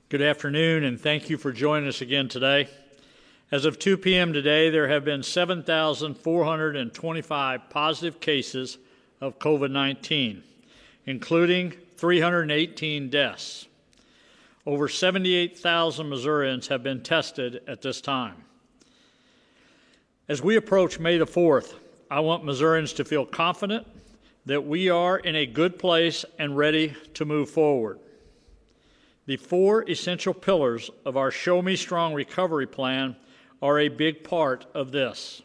Good afternoon, and thank you for joining us again today. As of 2 p.m. today, there have been 7,425 positive cases of COVID-19, including 318 deaths. Over 78,000 Missourians have been tested at this time. As we approach May the 4th, I want Missourians to feel confident that we are in a good place and ready to move forward. The four essential pillars of our Show Me Strong recovery plan are a big part of this.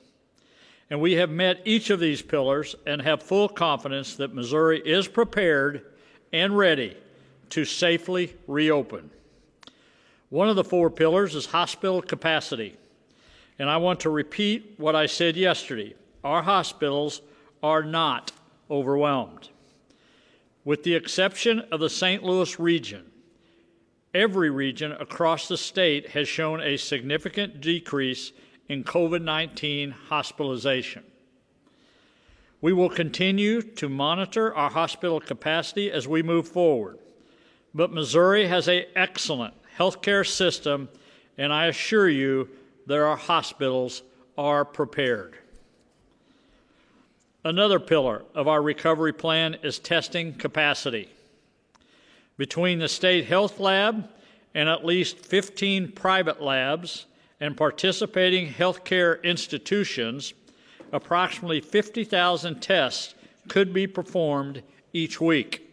And we have met each of these pillars and have full confidence that Missouri is prepared and ready to safely reopen. One of the four pillars is hospital capacity. And I want to repeat what I said yesterday. Our hospitals are not overwhelmed. With the exception of the St. Louis region, every region across the state has shown a significant decrease in COVID-19 hospitalization. We will continue to monitor our hospital capacity as we move forward, but Missouri has an excellent healthcare system, and I assure you that our hospitals are prepared. Another pillar of our recovery plan is testing capacity. Between the state health lab and at least 15 private labs and participating healthcare institutions, approximately 50,000 tests could be performed each week.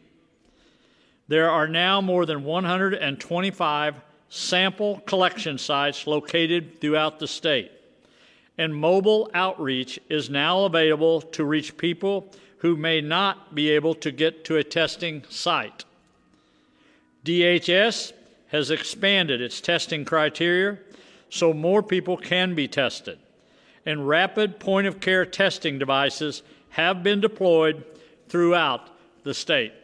There are now more than 125 sample collection sites located throughout the state, and mobile outreach is now available to reach people who may not be able to get to a testing site. DHS has expanded its testing criteria so more people can be tested, and rapid point-of-care testing devices have been deployed throughout the state.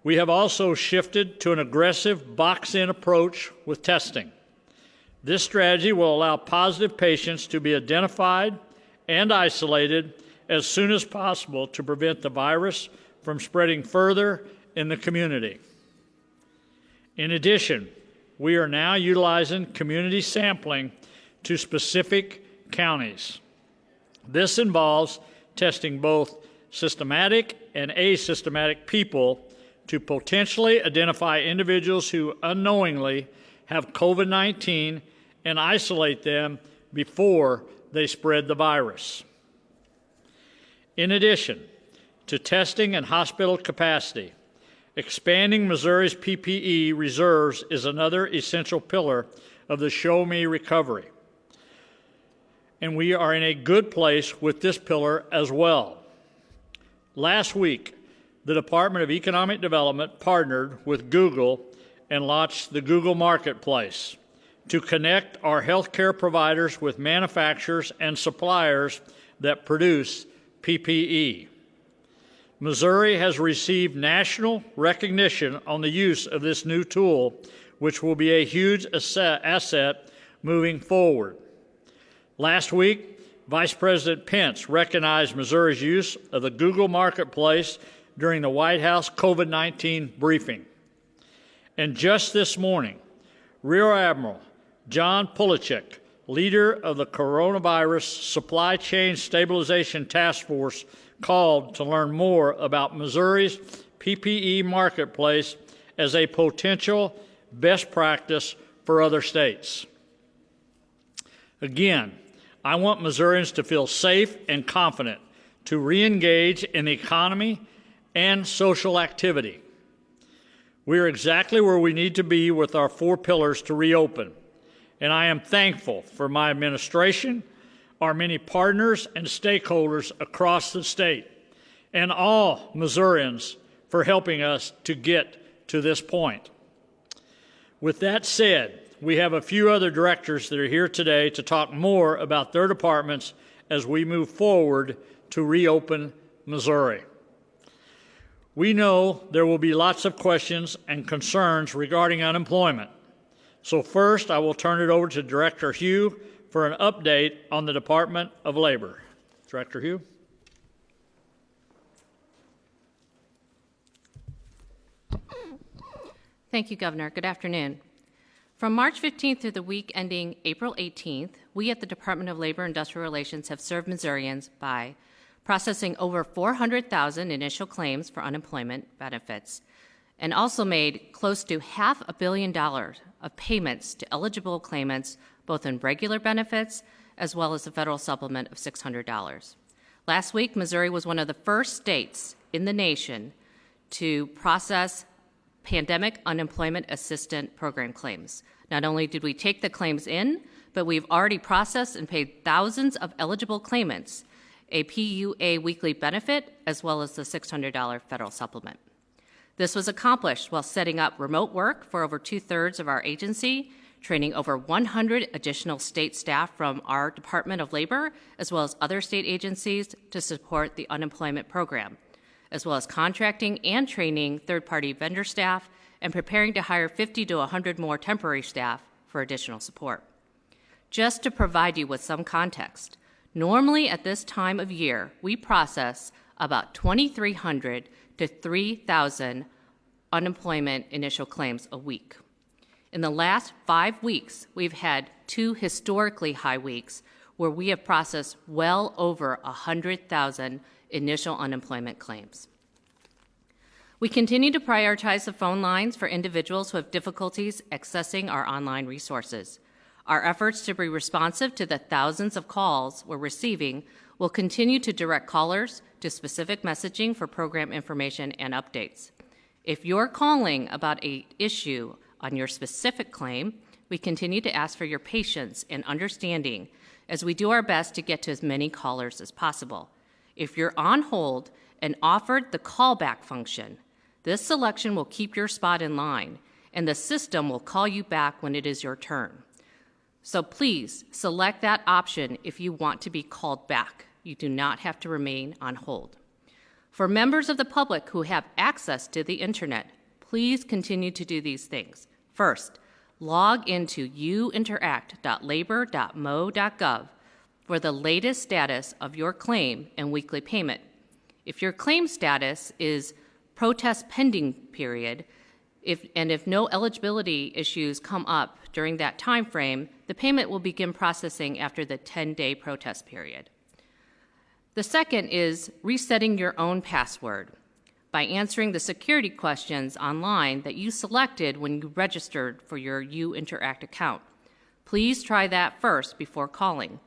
We have also shifted to an aggressive box-in approach with testing. This strategy will allow positive patients to be identified and isolated as soon as possible to prevent the virus from spreading further in the community. In addition, we are now utilizing community sampling to specific counties. This involves testing both systematic and asymptomatic people to potentially identify individuals who unknowingly have COVID-19 and isolate them before they spread the virus. In addition to testing and hospital capacity, expanding Missouri's PPE reserves is another essential pillar of the Show Me recovery. And we are in a good place with this pillar as well. Last week, the Department of Economic Development partnered with Google and launched the Google Marketplace to connect our healthcare providers with manufacturers and suppliers that produce PPE. Missouri has received national recognition on the use of this new tool, which will be a huge asset moving forward. Last week, Vice President Pence recognized Missouri's use of the Google Marketplace during the White House COVID-19 briefing. And just this morning, Rear Admiral John Pulachek, leader of the Coronavirus Supply Chain Stabilization Task Force, called to learn more about Missouri's PPE marketplace as a potential best practice for other states. Again, I want Missourians to feel safe and confident to re-engage in the economy and social activity. We are exactly where we need to be with our four pillars to reopen, and I am thankful for my administration, our many partners and stakeholders across the state, and all Missourians for helping us to get to this point. With that said, we have a few other directors that are here today to talk more about their departments as we move forward to reopen Missouri. We know there will be lots of questions and concerns regarding unemployment. So first, I will turn it over to Director Hugh for an update on the Department of Labor. Director Hugh. Thank you, Governor. Good afternoon. From March 15th through the week ending April 18th, we at the Department of Labor and Industrial Relations have served Missourians by processing over 400,000 initial claims for unemployment benefits, and also made close to $500 million of payments to eligible claimants, both in regular benefits as well as the federal supplement of $600. Last week, Missouri was one of the first states in the nation to process pandemic unemployment assistance program claims. Not only did we take the claims in, but we've already processed and paid thousands of eligible claimants a PUA weekly benefit as well as the $600 federal supplement. This was accomplished while setting up remote work for over 2/3 of our agency, training over 100 additional state staff from our Department of Labor as well as other state agencies to support the unemployment program, as well as contracting and training third-party vendor staff and preparing to hire 50 to 100 more temporary staff for additional support. Just to provide you with some context, normally at this time of year, we process about 2,300 to 3,000 unemployment initial claims a week. In the last 5 weeks, we've had 2 historically high weeks where we have processed well over 100,000 initial unemployment claims. We continue to prioritize the phone lines for individuals who have difficulties accessing our online resources. Our efforts to be responsive to the thousands of calls we're receiving will continue to direct callers to specific messaging for program information and updates. If you're calling about an issue on your specific claim, we continue to ask for your patience and understanding as we do our best to get to as many callers as possible. If you're on hold and offered the callback function, this selection will keep your spot in line, and the system will call you back when it is your turn. So please select that option if you want to be called back. You do not have to remain on hold. For members of the public who have access to the internet, please continue to do these things. First, log into uinteract.labor.mo.gov for the latest status of your claim and weekly payment. If your claim status is protest pending period, if no eligibility issues come up during that time frame, the payment will begin processing after the 10-day protest period. The second is resetting your own password by answering the security questions online that you selected when you registered for your UInteract account. Please try that first before calling.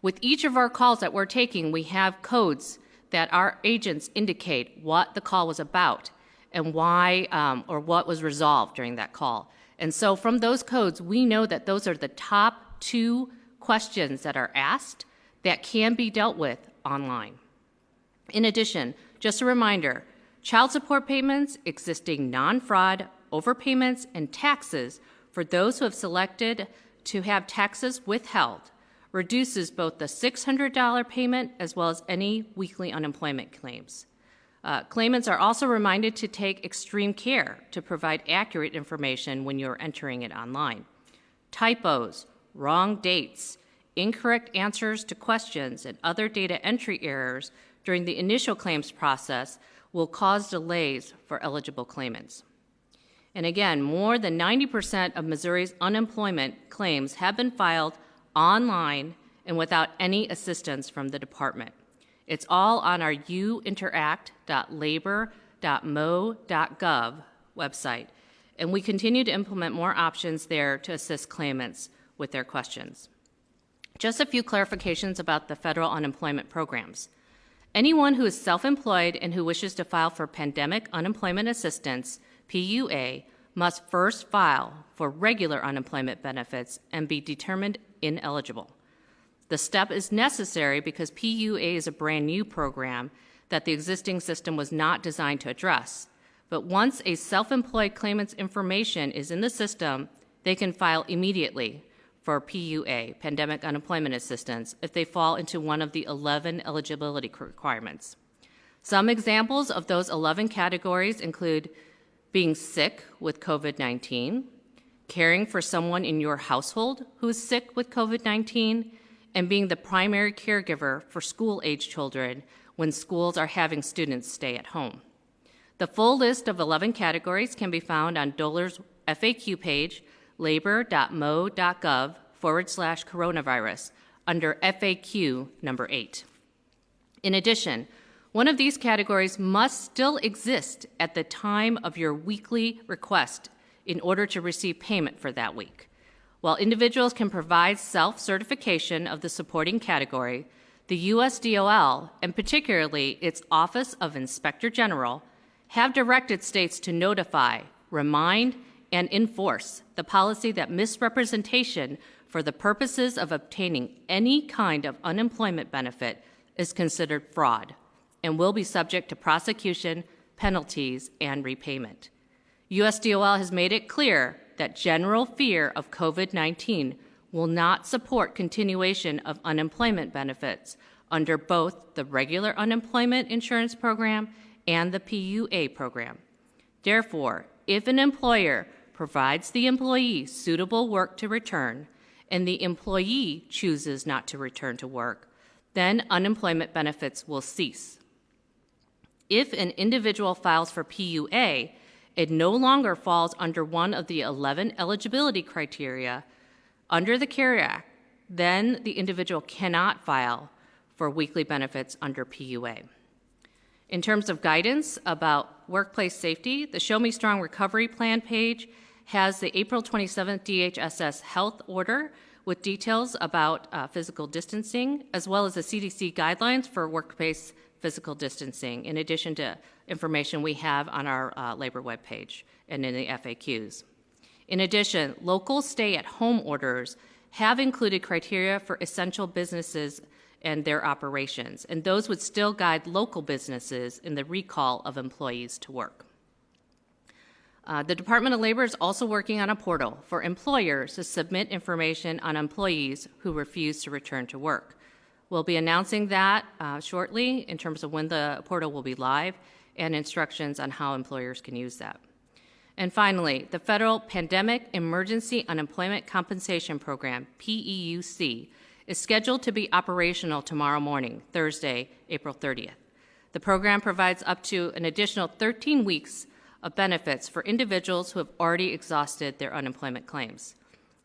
With each of our calls that we're taking, we have codes that our agents indicate what the call was about and why or what was resolved during that call. And so from those codes, we know that those are the top 2 questions that are asked that can be dealt with online. In addition, just a reminder, child support payments, existing non-fraud overpayments, and taxes for those who have selected to have taxes withheld reduces both the $600 payment as well as any weekly unemployment claims. Claimants are also reminded to take extreme care to provide accurate information when you're entering it online. Typos, wrong dates, incorrect answers to questions, and other data entry errors during the initial claims process will cause delays for eligible claimants. And again, more than 90% of Missouri's unemployment claims have been filed online and without any assistance from the department. It's all on our uinteract.labor.mo.gov website, and we continue to implement more options there to assist claimants with their questions. Just a few clarifications about the federal unemployment programs. Anyone who is self-employed and who wishes to file for Pandemic Unemployment Assistance, PUA, must first file for regular unemployment benefits and be determined ineligible. The step is necessary because PUA is a brand new program that the existing system was not designed to address. But once a self-employed claimant's information is in the system, they can file immediately for PUA, Pandemic Unemployment Assistance, if they fall into one of the 11 eligibility requirements. Some examples of those 11 categories include being sick with COVID-19, caring for someone in your household who is sick with COVID-19, and being the primary caregiver for school-age children when schools are having students stay at home. The full list of 11 categories can be found on DOLR's FAQ page, labor.mo.gov/coronavirus, under FAQ number 8. In addition, one of these categories must still exist at the time of your weekly request in order to receive payment for that week. While individuals can provide self-certification of the supporting category, the USDOL, and particularly its Office of Inspector General, have directed states to notify, remind, and enforce the policy that misrepresentation for the purposes of obtaining any kind of unemployment benefit is considered fraud and will be subject to prosecution, penalties, and repayment. USDOL has made it clear that general fear of COVID-19 will not support continuation of unemployment benefits under both the regular unemployment insurance program and the PUA program. Therefore, if an employer provides the employee suitable work to return and the employee chooses not to return to work, then unemployment benefits will cease. If an individual files for PUA, it no longer falls under one of the 11 eligibility criteria under the CARES Act, then the individual cannot file for weekly benefits under PUA. In terms of guidance about workplace safety, the Show Me Strong Recovery Plan page has the April 27th DHSS health order with details about physical distancing, as well as the CDC guidelines for workplace physical distancing, in addition to information we have on our labor webpage and in the FAQs. In addition, local stay-at-home orders have included criteria for essential businesses and their operations, and those would still guide local businesses in the recall of employees to work. The Department of Labor is also working on a portal for employers to submit information on employees who refuse to return to work. We'll be announcing that shortly in terms of when the portal will be live and instructions on how employers can use that. And finally, the Federal Pandemic Emergency Unemployment Compensation Program, PEUC, is scheduled to be operational tomorrow morning, Thursday, April 30th. The program provides up to an additional 13 weeks of benefits for individuals who have already exhausted their unemployment claims.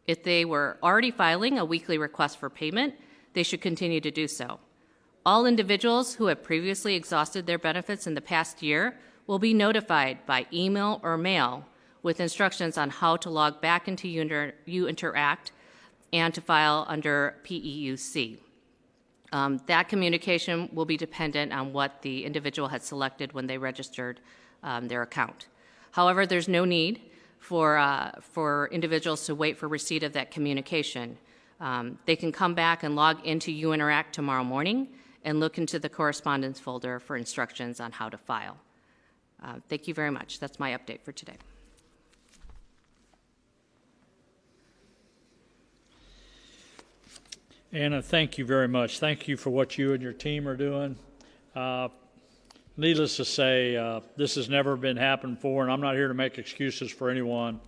If they were already filing a weekly request for payment, they should continue to do so. All individuals who have previously exhausted their benefits in the past year will be notified by email or mail with instructions on how to log back into UInteract and to file under PEUC. That communication will be dependent on what the individual had selected when they registered their account. However, there's no need for individuals to wait for receipt of that communication. They can come back and log into UInteract tomorrow morning and look into the correspondence folder for instructions on how to file. Thank you very much. That's my update for today. Anna, thank you very much. Thank you for what you and your team are doing. Needless to say, this has never been happened before, and I'm not here to make excuses for anyone,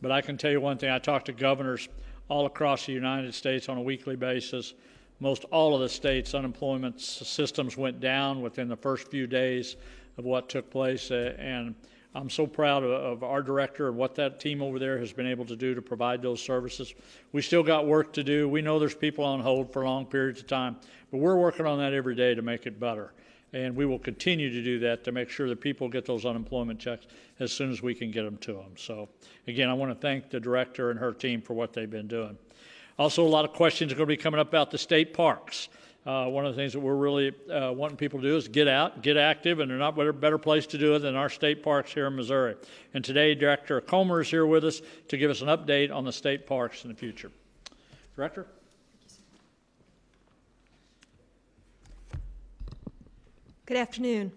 but I can tell you one thing. I talk to governors all across the United States on a weekly basis. Most all of the states' unemployment systems went down within the first few days of what took place, and I'm so proud of our director and what that team over there has been able to do to provide those services. We still got work to do. We know there's people on hold for long periods of time, but we're working on that every day to make it better. And we will continue to do that to make sure that people get those unemployment checks as soon as we can get them to them. So, again, I want to thank the director and her team for what they've been doing. Also, a lot of questions are going to be coming up about the state parks. One of the things that we're really wanting people to do is get out, get active, and there's not a better place to do it than our state parks here in Missouri. And today, Director Comer is here with us to give us an update on the state parks in the future. Director? Good afternoon.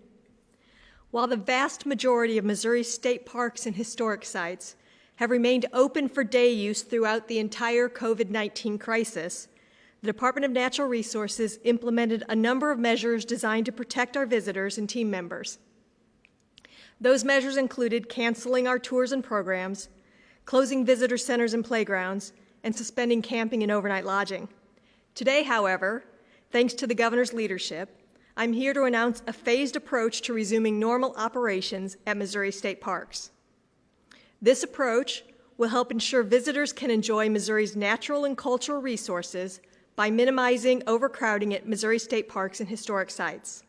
While the vast majority of Missouri's state parks and historic sites have remained open for day use throughout the entire COVID-19 crisis, the Department of Natural Resources implemented a number of measures designed to protect our visitors and team members. Those measures included canceling our tours and programs, closing visitor centers and playgrounds, and suspending camping and overnight lodging. Today, however, thanks to the governor's leadership, I'm here to announce a phased approach to resuming normal operations at Missouri State Parks. This approach will help ensure visitors can enjoy Missouri's natural and cultural resources by minimizing overcrowding at Missouri State Parks and historic sites.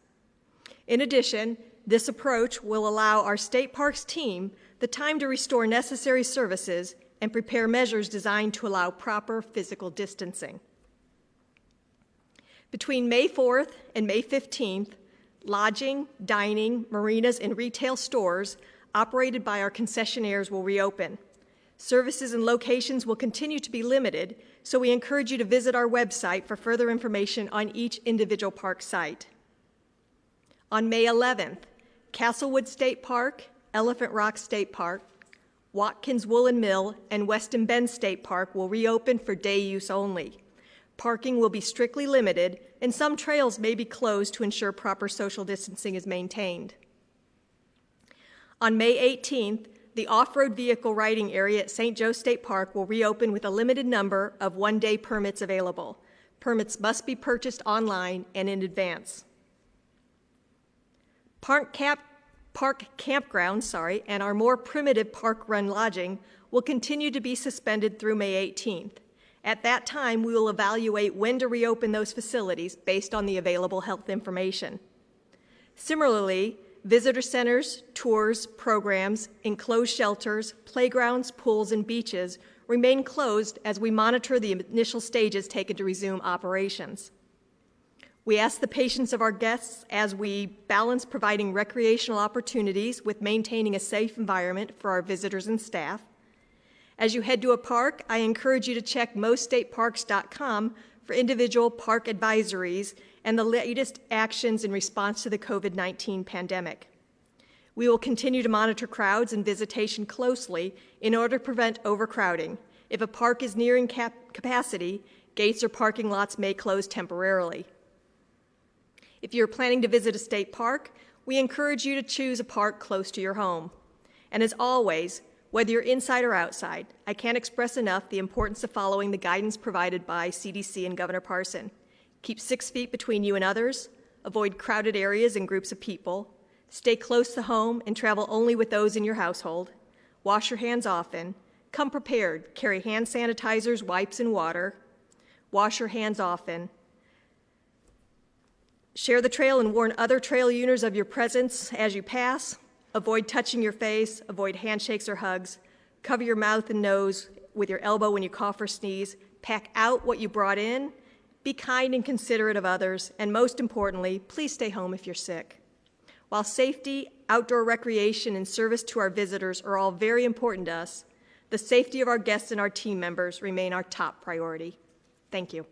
In addition, this approach will allow our state parks team the time to restore necessary services and prepare measures designed to allow proper physical distancing. Between May 4th and May 15th, lodging, dining, marinas, and retail stores operated by our concessionaires will reopen. Services and locations will continue to be limited, so we encourage you to visit our website for further information on each individual park site. On May 11th, Castlewood State Park, Elephant Rock State Park, Watkins Woolen Mill, and Weston Bend State Park will reopen for day use only. Parking will be strictly limited, and some trails may be closed to ensure proper social distancing is maintained. On May 18th, the off-road vehicle riding area at St. Joe State Park will reopen with a limited number of one-day permits available. Permits must be purchased online and in advance. Park campgrounds, and our more primitive park run lodging will continue to be suspended through May 18th. At that time, we will evaluate when to reopen those facilities based on the available health information. Similarly, visitor centers, tours, programs, enclosed shelters, playgrounds, pools, and beaches remain closed as we monitor the initial stages taken to resume operations. We ask the patience of our guests as we balance providing recreational opportunities with maintaining a safe environment for our visitors and staff. As you head to a park, I encourage you to check moststateparks.com for individual park advisories and the latest actions in response to the COVID-19 pandemic. We will continue to monitor crowds and visitation closely in order to prevent overcrowding. If a park is nearing capacity, gates or parking lots may close temporarily. If you're planning to visit a state park, we encourage you to choose a park close to your home. And as always, whether you're inside or outside, I can't express enough the importance of following the guidance provided by CDC and Governor Parson. Keep 6 feet between you and others, avoid crowded areas and groups of people, stay close to home and travel only with those in your household, wash your hands often, come prepared, carry hand sanitizers, wipes, and water, wash your hands often, share the trail and warn other trail users of your presence as you pass. Avoid touching your face, avoid handshakes or hugs, cover your mouth and nose with your elbow when you cough or sneeze, pack out what you brought in, be kind and considerate of others, and most importantly, please stay home if you're sick. While safety, outdoor recreation, and service to our visitors are all very important to us, the safety of our guests and our team members remain our top priority. Thank you.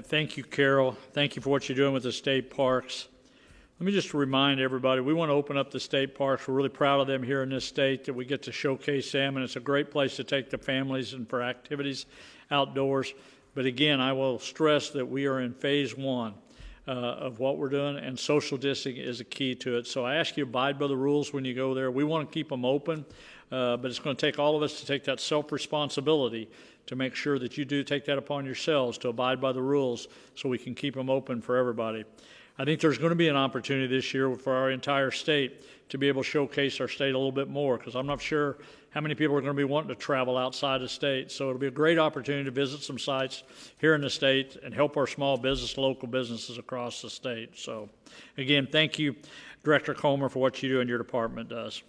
Thank you, Carol. Thank you for what you're doing with the state parks. Let me just remind everybody, we want to open up the state parks. We're really proud of them here in this state, that we get to showcase them, and it's a great place to take the families and for activities outdoors. But again, I will stress that we are in phase one of what we're doing, and social distancing is a key to it. So I ask you to abide by the rules when you go there. We want to keep them open, but it's going to take all of us to take that self-responsibility to make sure that you do take that upon yourselves to abide by the rules so we can keep them open for everybody. I think there's going to be an opportunity this year for our entire state to be able to showcase our state a little bit more, because I'm not sure how many people are going to be wanting to travel outside the state. So it'll be a great opportunity to visit some sites here in the state and help our small business, local businesses across the state. So again, thank you, Director Comer, for what you do and your department does.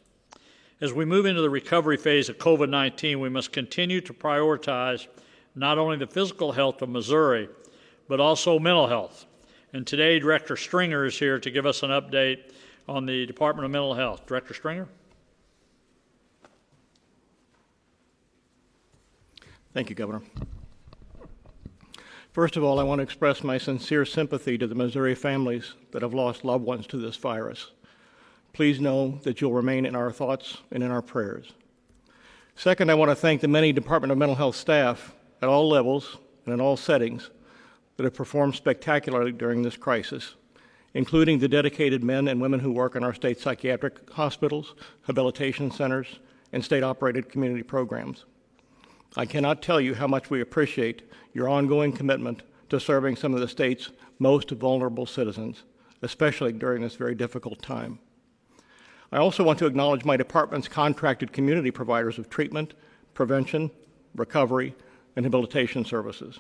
As we move into the recovery phase of COVID-19, we must continue to prioritize not only the physical health of Missouri, but also mental health. And today, Director Stringer is here to give us an update on the Department of Mental Health. Director Stringer? Thank you, Governor. First of all, I want to express my sincere sympathy to the Missouri families that have lost loved ones to this virus. Please know that you'll remain in our thoughts and in our prayers. Second, I want to thank the many Department of Mental Health staff at all levels and in all settings that have performed spectacularly during this crisis, including the dedicated men and women who work in our state psychiatric hospitals, habilitation centers, and state-operated community programs. I cannot tell you how much we appreciate your ongoing commitment to serving some of the state's most vulnerable citizens, especially during this very difficult time. I also want to acknowledge my department's contracted community providers of treatment, prevention, recovery, and rehabilitation services.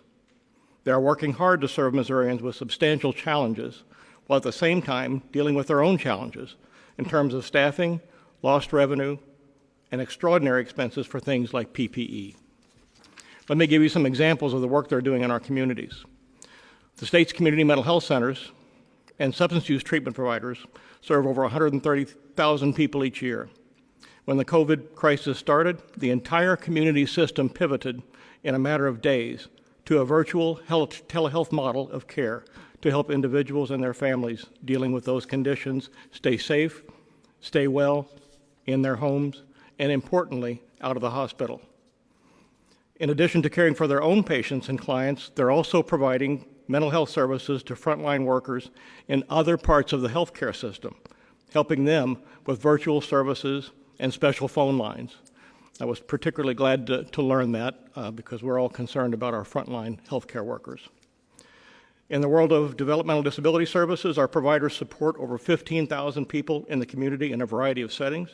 They are working hard to serve Missourians with substantial challenges, while at the same time dealing with their own challenges in terms of staffing, lost revenue, and extraordinary expenses for things like PPE. Let me give you some examples of the work they're doing in our communities. The state's community mental health centers and substance use treatment providers serve over 130,000 people each year. When the COVID crisis started, the entire community system pivoted in a matter of days to a virtual telehealth model of care to help individuals and their families dealing with those conditions stay safe, stay well in their homes, and importantly, out of the hospital. In addition to caring for their own patients and clients, they're also providing mental health services to frontline workers in other parts of the healthcare system, helping them with virtual services and special phone lines. I was particularly glad to learn that because we're all concerned about our frontline healthcare workers. In the world of developmental disability services, our providers support over 15,000 people in the community in a variety of settings.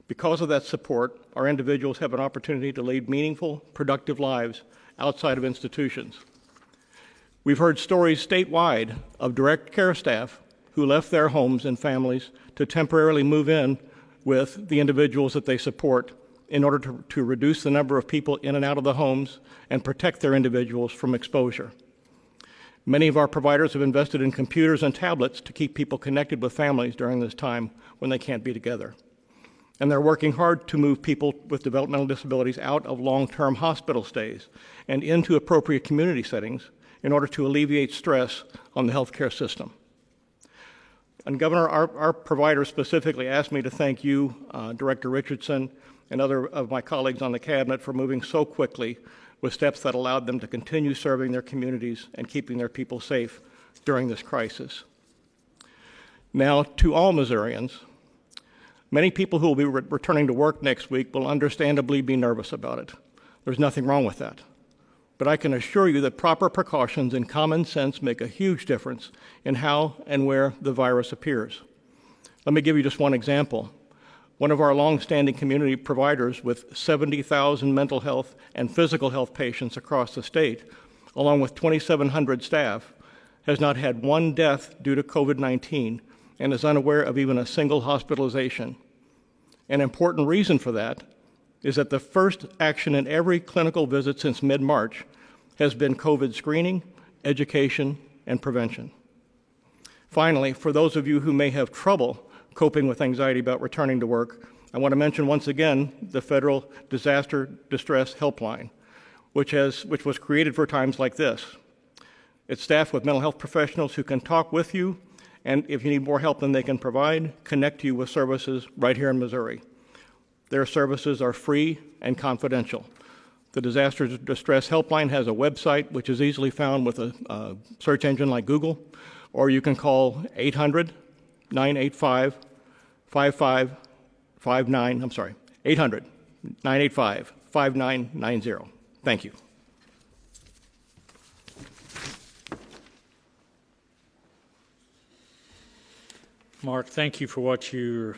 Because of that support, our individuals have an opportunity to lead meaningful, productive lives outside of institutions. We've heard stories statewide of direct care staff who left their homes and families to temporarily move in with the individuals that they support in order to reduce the number of people in and out of the homes and protect their individuals from exposure. Many of our providers have invested in computers and tablets to keep people connected with families during this time when they can't be together. And they're working hard to move people with developmental disabilities out of long-term hospital stays and into appropriate community settings in order to alleviate stress on the healthcare system. And Governor, our providers specifically asked me to thank you, Director Richardson, and other of my colleagues on the cabinet for moving so quickly with steps that allowed them to continue serving their communities and keeping their people safe during this crisis. Now, to all Missourians, many people who will be returning to work next week will understandably be nervous about it. There's nothing wrong with that. But I can assure you that proper precautions and common sense make a huge difference in how and where the virus appears. Let me give you just one example. One of our longstanding community providers with 70,000 mental health and physical health patients across the state, along with 2,700 staff, has not had one death due to COVID-19 and is unaware of even a single hospitalization. An important reason for that is that the first action in every clinical visit since mid-March has been COVID screening, education, and prevention. Finally, for those of you who may have trouble coping with anxiety about returning to work, I want to mention once again the Federal Disaster Distress Helpline, which was created for times like this. It's staffed with mental health professionals who can talk with you, and if you need more help than they can provide, connect you with services right here in Missouri. Their services are free and confidential. The Disaster Distress Helpline has a website which is easily found with a search engine like Google, or you can call 800-985-5990. Thank you. Mark, thank you for what you're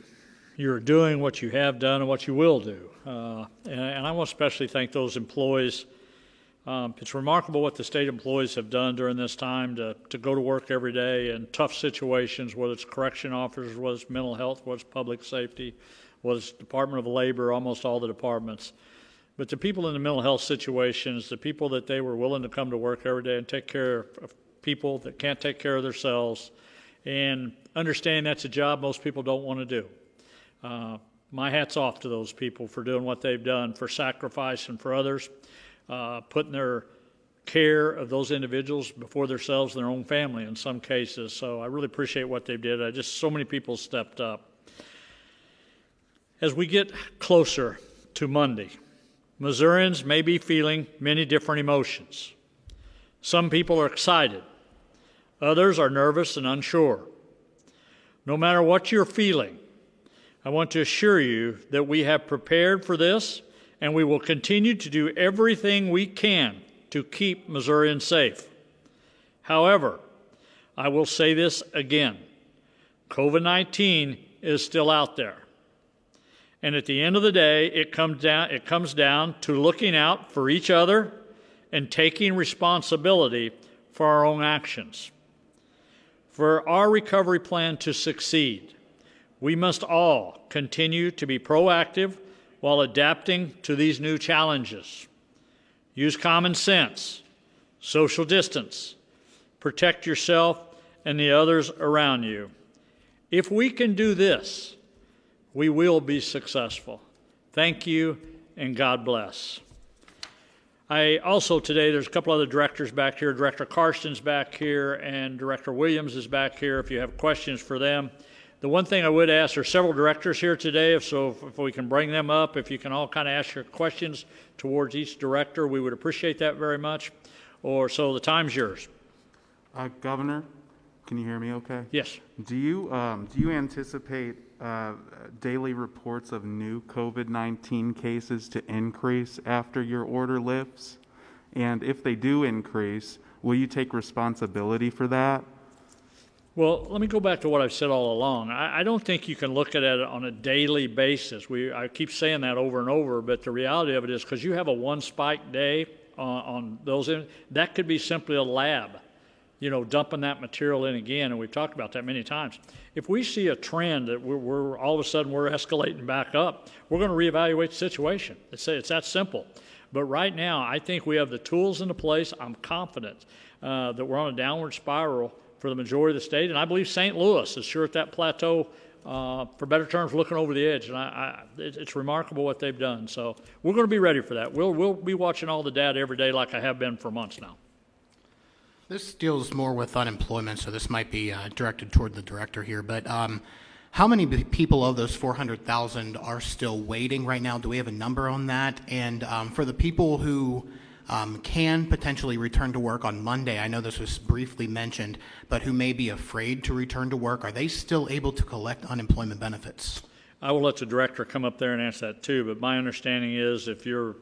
doing, what you have done, and what you will do. And I want to especially thank those employees. It's remarkable what the state employees have done during this time to go to work every day in tough situations, whether it's correction officers, whether it's mental health, whether it's public safety, whether it's Department of Labor, almost all the departments. But the people in the mental health situations, the people that they were willing to come to work every day and take care of people that can't take care of themselves, and understand that's a job most people don't want to do. My hat's off to those people for doing what they've done, for sacrificing for others, putting their care of those individuals before themselves and their own family in some cases. So I really appreciate what they did. So many people stepped up. As we get closer to Monday, Missourians may be feeling many different emotions. Some people are excited. Others are nervous and unsure. No matter what you're feeling, I want to assure you that we have prepared for this and we will continue to do everything we can to keep Missourians safe. However, I will say this again. COVID-19 is still out there. And at the end of the day, it comes down to looking out for each other and taking responsibility for our own actions. For our recovery plan to succeed, we must all continue to be proactive while adapting to these new challenges. Use common sense, social distance, protect yourself and the others around you. If we can do this, we will be successful. Thank you, and God bless. I also today, there's a couple other directors back here. Director Karsten's back here, and Director Williams is back here if you have questions for them. The one thing I would ask, there's several directors here today, if we can bring them up, if you can all kind of ask your questions towards each director, we would appreciate that very much. So the time's yours. Governor, can you hear me okay? Yes. Do you anticipate daily reports of new COVID-19 cases to increase after your order lifts? And if they do increase, will you take responsibility for that? Well, let me go back to what I've said all along. I don't think you can look at it on a daily basis. I keep saying that over and over, but the reality of it is because you have a one spike day on those, that could be simply a lab, dumping that material in again, and we've talked about that many times. If we see a trend that we're all of a sudden we're escalating back up, we're going to reevaluate the situation. It's that simple. But right now, I think we have the tools into place. I'm confident that we're on a downward spiral for the majority of the state, and I believe St. Louis is sure at that plateau, for better terms, looking over the edge, and it's remarkable what they've done. So we're going to be ready for that. We'll be watching all the data every day like I have been for months now. This deals more with unemployment, so this might be directed toward the director here, but how many people of those 400,000 are still waiting right now? Do we have a number on that? And for the people who can potentially return to work on Monday, I know this was briefly mentioned, but who may be afraid to return to work, are they still able to collect unemployment benefits? I will let the director come up there and answer that too, but my understanding is if your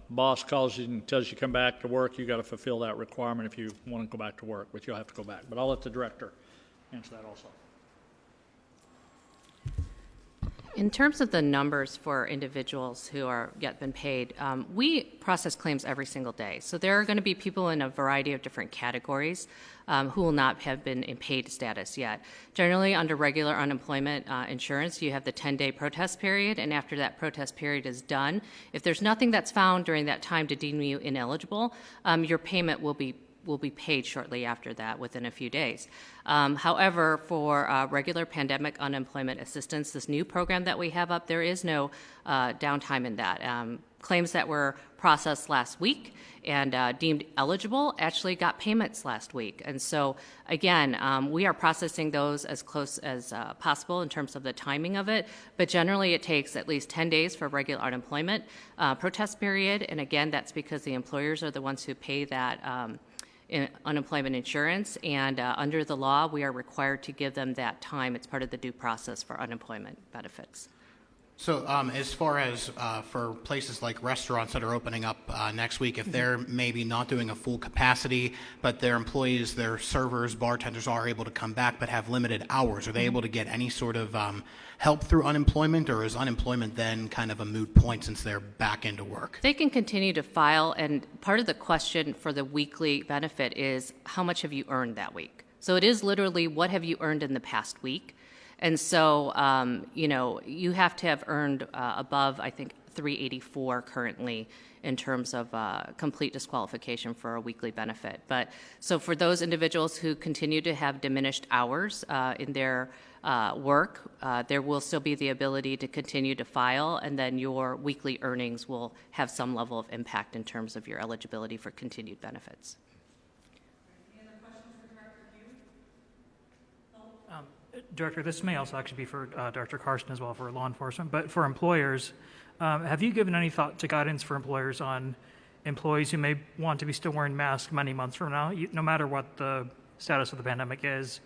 boss calls you and tells you to come back to work, you got to fulfill that requirement if you want to go back to work, but you'll have to go back. But I'll let the director answer that also. In terms of the numbers for individuals who are yet been paid, we process claims every single day. So there are going to be people in a variety of different categories who will not have been in paid status yet. Generally, under regular unemployment insurance, you have the 10-day protest period, and after that protest period is done, if there's nothing that's found during that time to deem you ineligible, your payment will be paid shortly after that, within a few days. However, for regular pandemic unemployment assistance, this new program that we have up, there is no downtime in that. Claims that were processed last week and deemed eligible actually got payments last week. And so, again, we are processing those as close as possible in terms of the timing of it, but generally it takes at least 10 days for regular unemployment protest period, and again, that's because the employers are the ones who pay that unemployment insurance, and under the law, we are required to give them that time. It's part of the due process for unemployment benefits. So as far as for places like restaurants that are opening up next week, if they're maybe not doing a full capacity, but their employees, their servers, bartenders are able to come back but have limited hours, are they able to get any sort of help through unemployment, or is unemployment then kind of a moot point since they're back into work? They can continue to file, and part of the question for the weekly benefit is how much have you earned that week? So it is literally what have you earned in the past week? And so, you have to have earned above, I think, 384 currently in terms of complete disqualification for a weekly benefit. But so for those individuals who continue to have diminished hours in their work, there will still be the ability to continue to file, and then your weekly earnings will have some level of impact in terms of your eligibility for continued benefits. Director, this may also actually be for Director Karsten as well, for law enforcement, but for employers, have you given any thought to guidance for employers on employees who may want to be still wearing masks many months from now, no matter what the status of the pandemic is?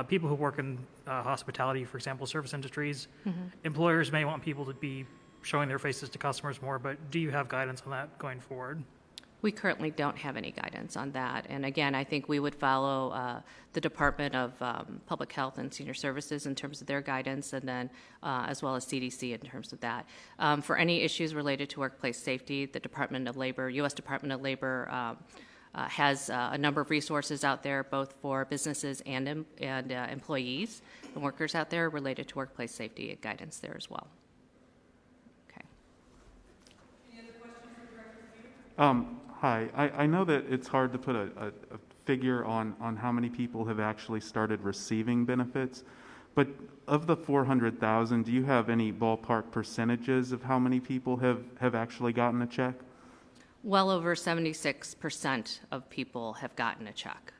People who work in hospitality, for example, service industries, employers may want people to be showing their faces to customers more, but do you have guidance on that going forward? We currently don't have any guidance on that. And again, I think we would follow the Department of Public Health and Senior Services in terms of their guidance, and then as well as CDC in terms of that. For any issues related to workplace safety, the Department of Labor, U.S. Department of Labor, has a number of resources out there, both for businesses and employees and workers out there related to workplace safety and guidance there as well. Okay. Any other questions for Director? Hi. I know that it's hard to put a figure on how many people have actually started receiving benefits, but of the 400,000, do you have any ballpark percentages of how many people have actually gotten a check? Well over 76% of people have gotten a check.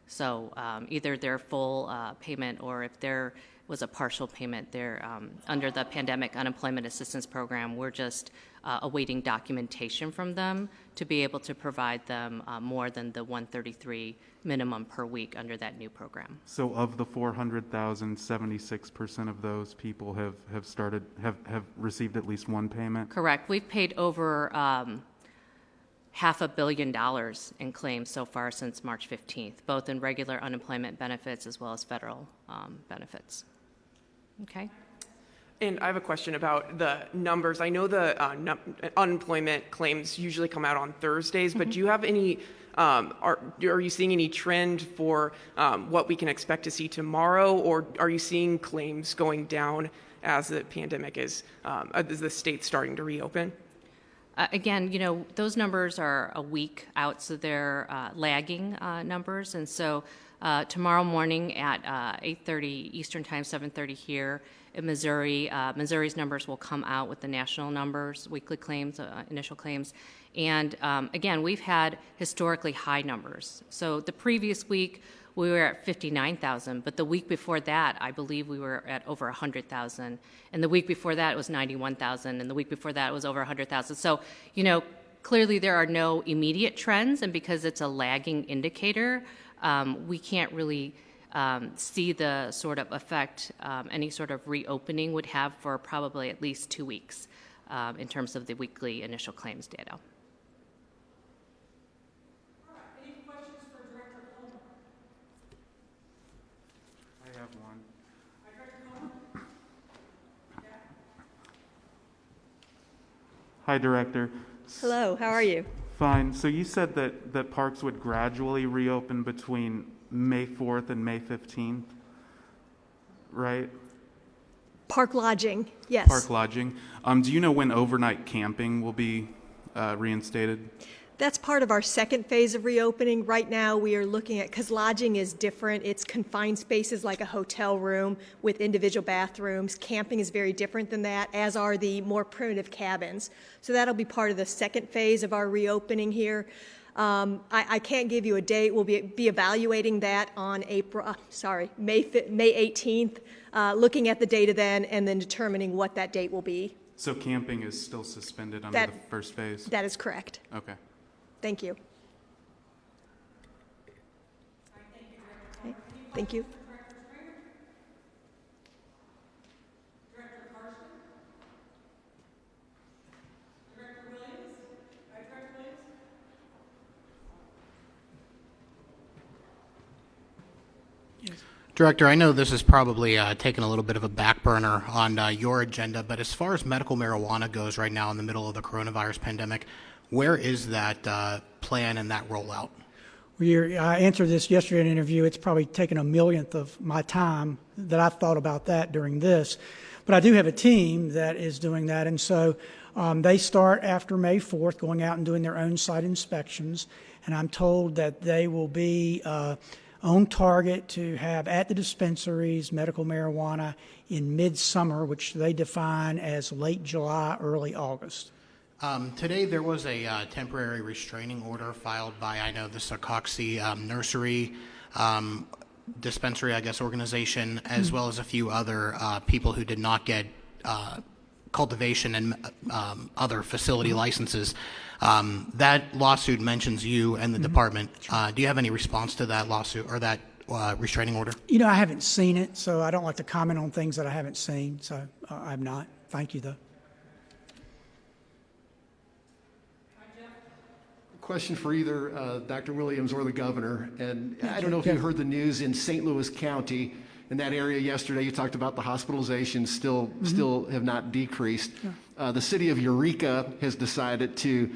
So either their full payment, or if there was a partial payment, they're under the Pandemic Unemployment Assistance Program, we're just awaiting documentation from them to be able to provide them more than the $133 minimum per week under that new program. So of the 400,000, 76% of those people have received at least one payment? Correct. We've paid over $500 million in claims so far since March 15th, both in regular unemployment benefits as well as federal benefits. Okay. And I have a question about the numbers. I know the unemployment claims usually come out on Thursdays, but do you have any, are you seeing any trend for what we can expect to see tomorrow, or are you seeing claims going down as the pandemic is, as the state's starting to reopen? Again, you know, those numbers are a week out, so they're lagging numbers. And so tomorrow morning at 8:30 Eastern Time, 7:30 here in Missouri, Missouri's numbers will come out with the national numbers, weekly claims, initial claims. And again, we've had historically high numbers. So the previous week, we were at 59,000, but the week before that, I believe we were at over 100,000. And the week before that, it was 91,000. And the week before that, it was over 100,000. So, you know, clearly there are no immediate trends. And because it's a lagging indicator, we can't really see the sort of effect any sort of reopening would have for probably at least 2 weeks in terms of the weekly initial claims data. Hi, Director. Hello, how are you? Fine. So you said that parks would gradually reopen between May 4th and May 15th, right? Park lodging, yes. Park lodging. Do you know when overnight camping will be reinstated? That's part of our second phase of reopening. Right now, we are looking at, because lodging is different, it's confined spaces like a hotel room with individual bathrooms. Camping is very different than that, as are the more primitive cabins. So that'll be part of the second phase of our reopening here. I can't give you a date. We'll be evaluating that on May 18th, looking at the data then, and then determining what that date will be. So camping is still suspended under the first phase? That is correct. Okay. Thank you. Okay. Thank you. Director, I know this is probably taking a little bit of a back burner on your agenda, but as far as medical marijuana goes right now in the middle of the coronavirus pandemic, where is that plan and that rollout? Well, I answered this yesterday in an interview. It's probably taken a millionth of my time that I've thought about that during this. But I do have a team that is doing that, and so they start after May 4th going out and doing their own site inspections, and I'm told that they will be on target to have at the dispensaries medical marijuana in midsummer, which they define as late July, early August. Today there was a temporary restraining order filed by, I know, the Sarcoxy Nursery dispensary, I guess, organization, as well as a few other people who did not get cultivation and other facility licenses. That lawsuit mentions you and the department. Do you have any response to that lawsuit or that restraining order? You know, I haven't seen it, so I don't like to comment on things that I haven't seen, so I'm not. Thank you, though. question for either Dr. Williams or the governor. And I don't know if you heard the news in St. Louis County, in that area yesterday. You talked about the hospitalizations still have not decreased. The city of Eureka has decided to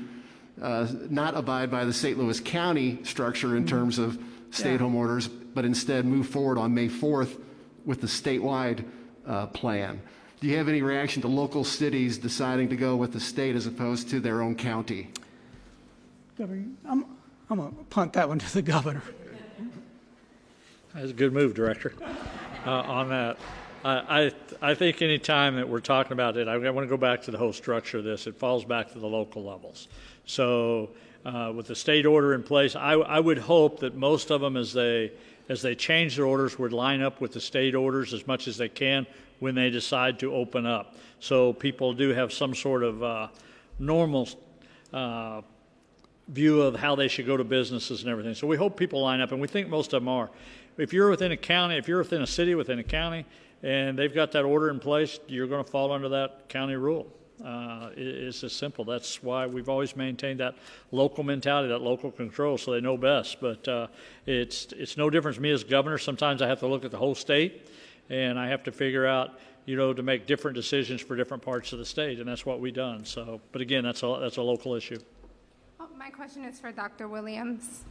not abide by the St. Louis County structure in terms of stay-at-home orders, but instead move forward on May 4th with the statewide plan. Do you have any reaction to local cities deciding to go with the state as opposed to their own county? Governor, I'm going to punt that one to the governor. That's a good move, Director, on that. I think any time that we're talking about it, I want to go back to the whole structure of this. It falls back to the local levels. So with the state order in place, I would hope that most of them, as they change their orders, would line up with the state orders as much as they can when they decide to open up. So people do have some sort of normal view of how they should go to businesses and everything. So we hope people line up, and we think most of them are. If you're within a county, if you're within a city, within a county, and they've got that order in place, you're going to fall under that county rule. It's as simple. That's why we've always maintained that local mentality, that local control, so they know best. But it's no different to me as governor. Sometimes I have to look at the whole state, and I have to figure out, to make different decisions for different parts of the state, and that's what we've done. So, but again, that's a local issue. My question is for Dr. Williams.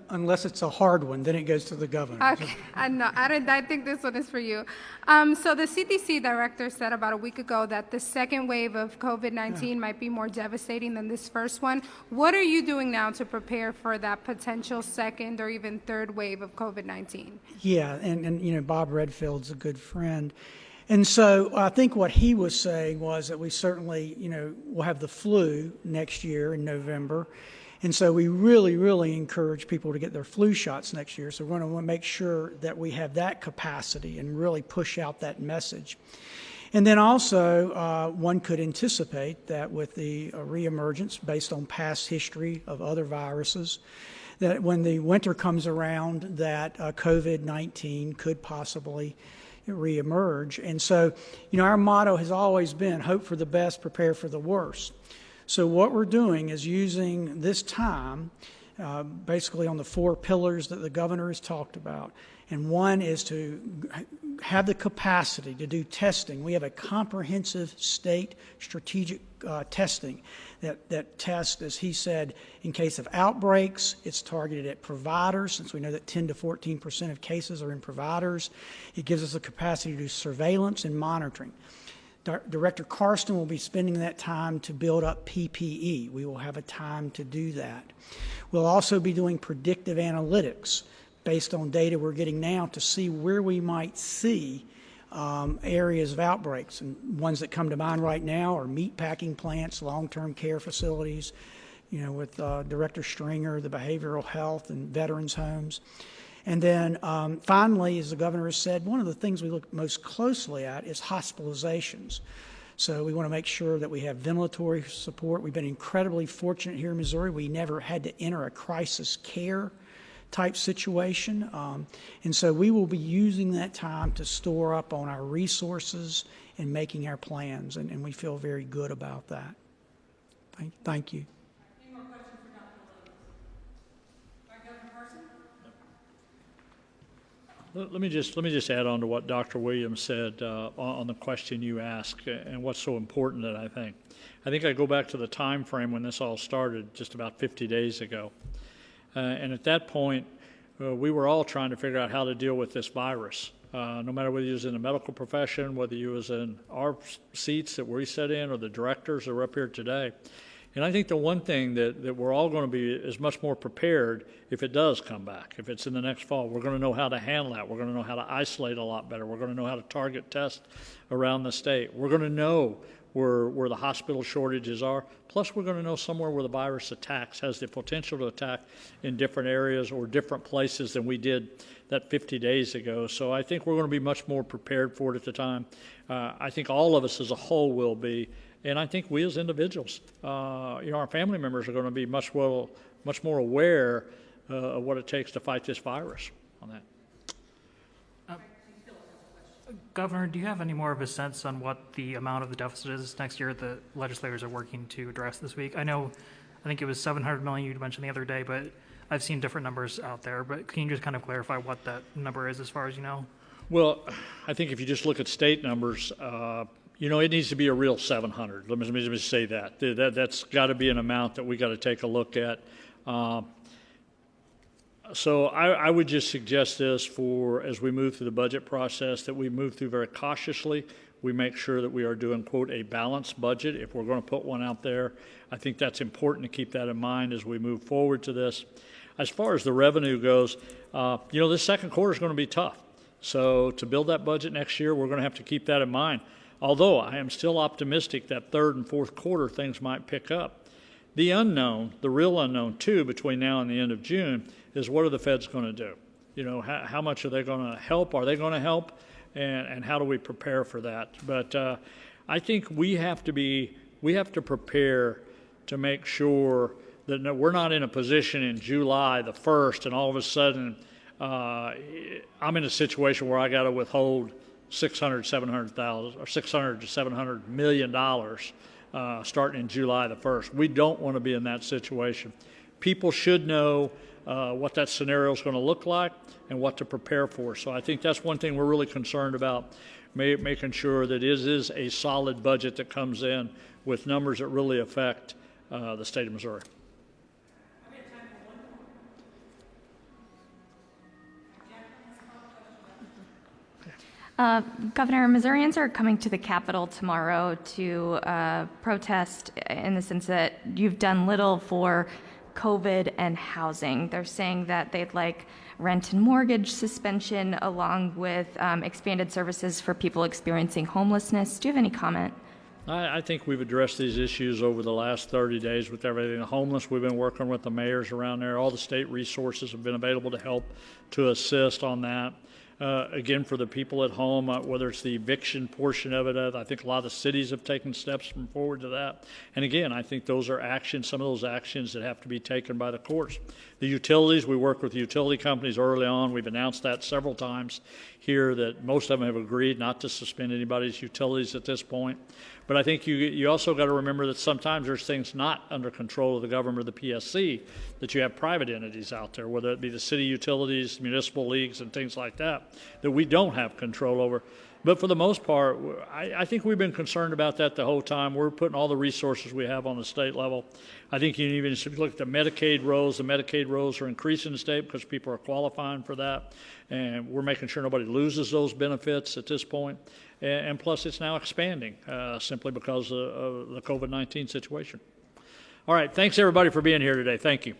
Unless it's a hard one, then it goes to the governor. Okay, I think this one is for you. So the CDC director said about a week ago that the second wave of COVID-19 might be more devastating than this first one. What are you doing now to prepare for that potential second or even third wave of COVID-19? Yeah, and Bob Redfield's a good friend. And so I think what he was saying was that we certainly, will have the flu next year in November. And so we really, really encourage people to get their flu shots next year. So we're going to want to make sure that we have that capacity and really push out that message. And then also, one could anticipate that with the reemergence based on past history of other viruses, that when the winter comes around, that COVID-19 could possibly reemerge. And so, our motto has always been hope for the best, prepare for the worst. So what we're doing is using this time basically on the 4 pillars that the governor has talked about. And one is to have the capacity to do testing. We have a comprehensive state strategic testing that tests, as he said, in case of outbreaks. It's targeted at providers, since we know that 10 to 14% of cases are in providers. It gives us the capacity to do surveillance and monitoring. Director Karsten will be spending that time to build up PPE. We will have a time to do that. We'll also be doing predictive analytics based on data we're getting now to see where we might see areas of outbreaks. And ones that come to mind right now are meat packing plants, long-term care facilities, with Director Stringer, the behavioral health and veterans homes. And then finally, as the governor has said, one of the things we look most closely at is hospitalizations. So we want to make sure that we have ventilatory support. We've been incredibly fortunate here in Missouri. We never had to enter a crisis care type situation. And so we will be using that time to store up on our resources and making our plans. And we feel very good about that. Thank you. Let me just add on to what Dr. Williams said on the question you asked and what's so important that I think I go back to the time frame when this all started just about 50 days ago. And at that point, we were all trying to figure out how to deal with this virus. No matter whether you was in the medical profession, whether you was in our seats that we sat in or the directors that are up here today. And I think the one thing that we're all going to be is much more prepared if it does come back. If it's in the next fall, we're going to know how to handle that. We're going to know how to isolate a lot better. We're going to know how to target test around the state. We're going to know where the hospital shortages are. Plus, we're going to know somewhere where the virus has the potential to attack in different areas or different places than we did that 50 days ago. So I think we're going to be much more prepared for it at the time. I think all of us as a whole will be. And I think we as individuals, our family members are going to be much more aware of what it takes to fight this virus on that. Governor, do you have any more of a sense on what the amount of the deficit is next year that legislators are working to address this week? I think it was $700 million you mentioned the other day, but I've seen different numbers out there. But can you just kind of clarify what that number is as far as you know? Well, I think if you just look at state numbers, it needs to be a real 700. Let me just say that. That's got to be an amount that we got to take a look at. So I would just suggest this as we move through the budget process, that we move through very cautiously. We make sure that we are doing, quote, a balanced budget if we're going to put one out there. I think that's important to keep that in mind as we move forward to this. As far as the revenue goes, this second quarter is going to be tough. So to build that budget next year, we're going to have to keep that in mind. Although I am still optimistic that third and fourth quarter things might pick up. The unknown, the real unknown too, between now and the end of June is what are the feds going to do? How much are they going to help? Are they going to help? And how do we prepare for that? But I think we have to prepare to make sure that we're not in a position in July the 1st and all of a sudden I'm in a situation where I got to withhold $600 to $700 million starting in July the 1st. We don't want to be in that situation. People should know what that scenario is going to look like and what to prepare for. So I think that's one thing we're really concerned about, making sure that it is a solid budget that comes in with numbers that really affect the state of Missouri. Governor, Missourians are coming to the Capitol tomorrow to protest in the sense that you've done little for COVID and housing. They're saying that they'd like rent and mortgage suspension along with expanded services for people experiencing homelessness. Do you have any comment? I think we've addressed these issues over the last 30 days with everything. The homeless, we've been working with the mayors around there. All the state resources have been available to help to assist on that. Again, for the people at home, whether it's the eviction portion of it, I think a lot of the cities have taken steps forward to that. And again, I think those are actions, some of those actions that have to be taken by the courts. The utilities, we work with the utility companies early on. We've announced that several times here that most of them have agreed not to suspend anybody's utilities at this point. But I think you also got to remember that sometimes there's things not under control of the government or the PSC, that you have private entities out there, whether it be the city utilities, municipal leagues, and things like that we don't have control over. But for the most part, I think we've been concerned about that the whole time. We're putting all the resources we have on the state level. I think you even if you look at the Medicaid rolls are increasing in the state because people are qualifying for that. And we're making sure nobody loses those benefits at this point. And plus, it's now expanding simply because of the COVID-19 situation. All right. Thanks, everybody, for being here today. Thank you.